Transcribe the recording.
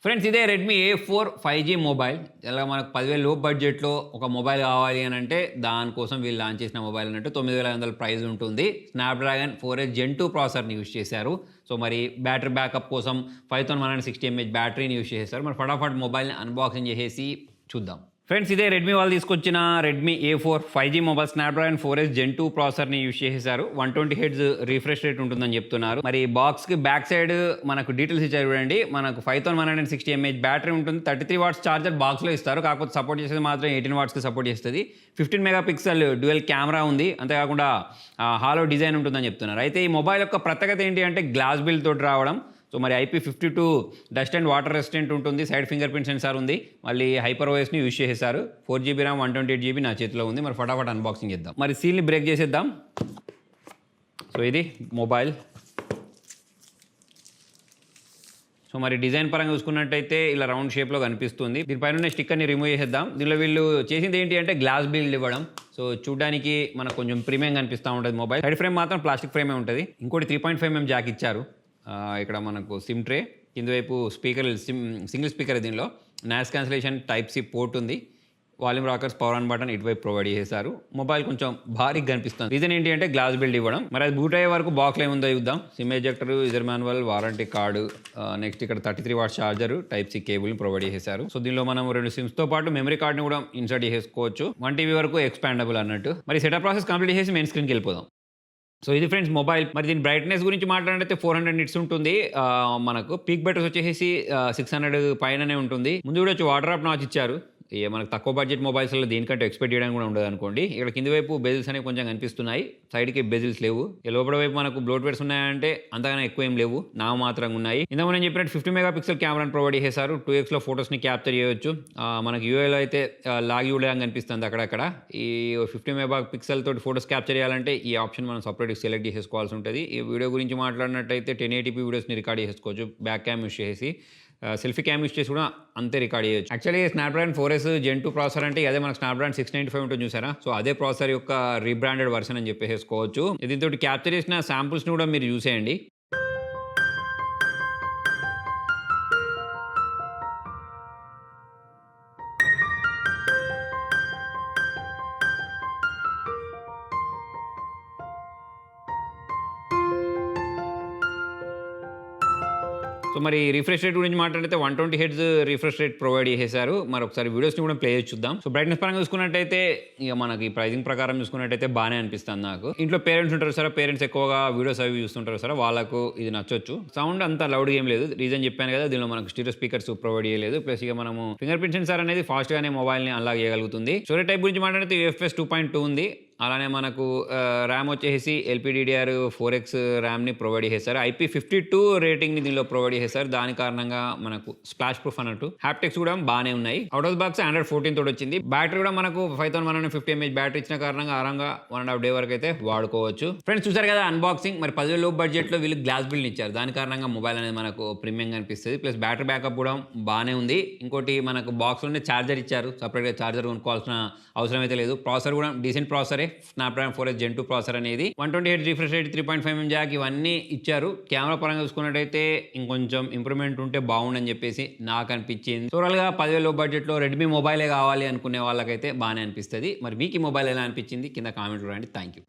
Friends ఇదే Redmi A4 5G mobile. ఇలా మనకు 10,000 లో బడ్జెట్‌లో ఒక మొబైల్ కావాలి అని అంటే దానికోసం వీళ్ళు లాంచ్ చేసిన మొబైల్ అన్నట్టు 9,500 ప్రైస్ ఉంటుంది. స్నాప్‌డ్రాగన్ 4S Gen 2 ప్రాసెసర్‌ని యూజ్ చేశారు. సో మరి బ్యాటరీ బ్యాకప్ కోసం 5160 mAh బ్యాటరీని యూజ్ చేశారు. మరి ఫటాఫట్ మొబైల్‌ని అన్బాక్సింగ్ చేసేసి చూద్దాం. ఫ్రెండ్స్ ఇదే రెడ్మీ వాళ్ళు తీసుకొచ్చిన Redmi A4 5G mobile Snapdragon 4S Gen 2 ప్రాసెసర్ని యూజ్ చేసేసారు. 120 Hz రిఫ్రెష్ రేట్ ఉంటుందని చెప్తున్నారు. మరి బాక్స్కి బ్యాక్ సైడ్ మనకు డీటెయిల్స్ ఇచ్చారు చూడండి. మనకు 5160 mAh బ్యాటరీ ఉంటుంది. 33 వాట్స్ ఛార్జర్ బాక్స్లో ఇస్తారు. కాకపోతే సపోర్ట్ చేసేది మాత్రం 18 వాట్స్కి సపోర్ట్ చేస్తుంది. 15 మెగాపిక్సెల్ డ్యూయల్ కెమెరా ఉంది. అంతేకాకుండా హాలో డిజైన్ ఉంటుందని చెప్తున్నారు. అయితే ఈ మొబైల్ యొక్క ప్రత్యేకత ఏంటి అంటే గ్లాస్ బిల్డ్ తోటి రావడం. సో మరి IP52 dust and water resistant ఉంటుంది. సైడ్ ఫింగర్ ప్రింట్ సెన్సార్ ఉంది. మళ్ళీ హైపర్ OSని యూజ్ చేసేసారు. 4GB RAM 128GB నా చేతిలో ఉంది. మరి ఫటాఫట్ అన్బాక్సింగ్ చేద్దాం. మరి సీల్ని బ్రేక్ చేసేద్దాం. సో ఇది మొబైల్. సో మరి డిజైన్ పరంగా చూసుకున్నట్టయితే ఇలా రౌండ్ షేప్లో కనిపిస్తుంది. దీనిపైన ఉన్న స్టిక్కర్ని రిమూవ్ చేసేద్దాం. దీనిలో వీళ్ళు చేసింది ఏంటి అంటే గ్లాస్ బిల్డ్ ఇవ్వడం. సో చూడడానికి మనకు కొంచెం ప్రీమియం కనిపిస్తూ ఉంటుంది మొబైల్. సైడ్ ఫ్రేమ్ మాత్రం ప్లాస్టిక్ ఫ్రేమే ఉంటుంది. ఇంకోటి 3.5mm జాక్ ఇచ్చారు. ఇక్కడ మనకు సిమ్ ట్రే, కింద వైపు స్పీకర్ సింగిల్ స్పీకర్. దీనిలో నాయిస్ క్యాన్సిలేషన్ Type-C పోర్ట్ ఉంది. Volume rockers, power on button ఇటువైపు ప్రొవైడ్ చేశారు. మొబైల్ కొంచెం భారీగా కనిపిస్తుంది. రీజన్ ఏంటి అంటే గ్లాస్ బిల్డ్ ఇవ్వడం. మరి అది బూట్ అయ్యే వరకు బాక్స్లో ఏముందో చూద్దాం. SIM ejector, user manual, warranty card, next ఇక్కడ 33 వాట్స్ ఛార్జర్, Type-C కేబుల్ని ప్రొవైడ్ చేశారు. సో దీనిలో మనం 2 సిమ్స్తో పాటు మెమరీ కార్డ్ని కూడా ఇన్సర్ట్ చేసుకోవచ్చు. 1 TB వరకు ఎక్స్పాండబుల్ అన్నట్టు. మరి సెటప్ ప్రాసెస్ కంప్లీట్ చేసి మెయిన్ స్క్రీన్కి వెళ్ళిపోదాం. సో ఇది ఫ్రెండ్స్ మొబైల్. మరి దీని బ్రైట్నెస్ గురించి మాట్లాడితే 400 నిట్స్ ఉంటుంది. మనకు పీక్ బ్రైట్నెస్ వచ్చేసి 600 పైననే ఉంటుంది. ముందు కూడా వచ్చి వాటర్ డ్రాప్ నాచ్ ఇచ్చారు. మనకు తక్కువ బడ్జెట్ మొబైల్స్లో దీనికంటే ఎక్స్పెక్ట్ చేయడానికి కూడా ఉండదు అనుకోండి. ఇక్కడ కింది వైపు బెజిల్స్ అనేవి కొంచెం కనిపిస్తున్నాయి. సైడ్కి బెజిల్స్ లేవు. లోపల వైపు మనకు బ్లోట్వేర్స్ ఉన్నాయంటే అంతగానే ఎక్కువ ఏం లేవు, నా మాత్రంగా ఉన్నాయి. ఇందాక నేను చెప్పినట్టు 50 మెగాపిక్సెల్ కెమెరాని ప్రొవైడ్ చేశారు. 2xలో ఫొటోస్ని క్యాప్చర్ చేయవచ్చు. మనకి యూఐలో అయితే లాగి ఉండగా కనిపిస్తుంది అక్కడక్కడ. ఈ 50 మెగాపిక్సెల్ తోటి ఫొటోస్ క్యాప్చర్ చేయాలంటే ఈ ఆప్షన్ మనం సపరేట్గా సెలెక్ట్ చేసుకోవాల్సి ఉంటుంది. ఈ వీడియో గురించి మాట్లాడినట్టయితే 1080p వీడియోస్ని రికార్డ్ చేసుకోవచ్చు బ్యాక్ క్యామ్ యూస్ చేసి. సెల్ఫీ క్యామ్ యూస్ చేసి కూడా అంతే రికార్డ్ చేయొచ్చు. Actually Snapdragon 4S Gen 2 processor అంటే అదే మనకు స్నాప్డ్రాగన్ 695 ఉంటుంది చూసారా. సో అదే ప్రాసెసర్ యొక్క రీబ్రాండెడ్ వర్షన్ అని చెప్పేసుకోవచ్చు. దీంతో క్యాప్చర్ చేసిన శాంపుల్స్ని కూడా మీరు చూసేయండి. సో మరి రిఫ్రెష్ రేట్ గురించి మాట్లాడితే 120 Hz రిఫ్రెష్ రేట్ ప్రొవైడ్ చేశారు. మరి ఒకసారి వీడియోస్ని కూడా ప్లే చేసి చూద్దాం. సో బ్రైట్నెస్ పరంగా చూసుకున్నట్టయితే ఇక మనకి ప్రైజింగ్ ప్రకారం చూసుకున్నట్టయితే బాగానే అనిపిస్తుంది నాకు. ఇంట్లో పేరెంట్స్ ఉంటారు సార్, పేరెంట్స్ ఎక్కువగా వీడియోస్ అవి చూస్తుంటారు సార్, వాళ్ళకు ఇది నచ్చొచ్చు. సౌండ్ అంత లౌడ్గా ఏం లేదు. రీజన్ చెప్పాను కదా, దీనిలో మనకు స్టీరియో స్పీకర్స్ ప్రొవైడ్ చేయలేదు. ప్లస్ ఇక మనము ఫింగర్ ప్రింట్ సెన్సార్ అనేది ఫాస్ట్గానే మొబైల్ని అన్లాక్ చేయగలుగుతుంది. స్టోరేజ్ టైప్ గురించి మాట్లాడితే UFS 2.2 ఉంది. అలానే మనకు ర్యామ్ వచ్చేసి LPDDR 4X ర్యామ్ని ప్రొవైడ్ చేశారు. IP52 రేటింగ్ని దీనిలో ప్రొవైడ్ చేశారు. దాని కారణంగా మనకు స్ప్లాష్ ప్రూఫ్ అన్నట్టు. హ్యాప్టిక్స్ కూడా బాగానే ఉన్నాయి. అవుట్ ఆఫ్ బాక్స్ Android 14 తోటి వచ్చింది. బ్యాటరీ కూడా మనకు 5150 mAh బ్యాటరీ ఇచ్చిన కారణంగా ఆరంగా 1.5 డే వరకు అయితే వాడుకోవచ్చు. ఫ్రెండ్స్ చూసారు కదా అన్బాక్సింగ్. మరి 10,000 లో బడ్జెట్లో వీళ్ళు గ్లాస్ బిల్డ్ ఇచ్చారు. దాని కారణంగా మొబైల్ అనేది మనకు ప్రీమియం కనిపిస్తుంది. ప్లస్ బ్యాటరీ బ్యాకప్ కూడా బాగానే ఉంది. ఇంకోటి మనకు బాక్స్లోనే ఛార్జర్ ఇచ్చారు. సపరేట్గా ఛార్జర్ కొనుక్కోవాల్సిన అవసరం అయితే లేదు. ప్రాసెసర్ కూడా డీసెంట్ ప్రాసెసరే. స్నాప్డ్రాగన్ 4S Gen 2 ప్రాసెసర్ అనేది 120 Hz refresh rate, 3.5mm Jack ఇవన్నీ ఇచ్చారు. కెమెరా పరంగా చూసుకున్నట్టయితే ఇంకొంచెం ఇంప్రూవ్మెంట్ ఉంటే బాగుండని చెప్పేసి నాకు అనిపించింది. టోటల్గా 10,000 లో బడ్జెట్లో రెడ్మీ మొబైలే కావాలి అనుకునే వాళ్ళకైతే బాగానే అనిపిస్తుంది. మరి మీకు ఈ మొబైల్ ఎలా అనిపించింది కింద కామెంట్లో రండి. Thank you.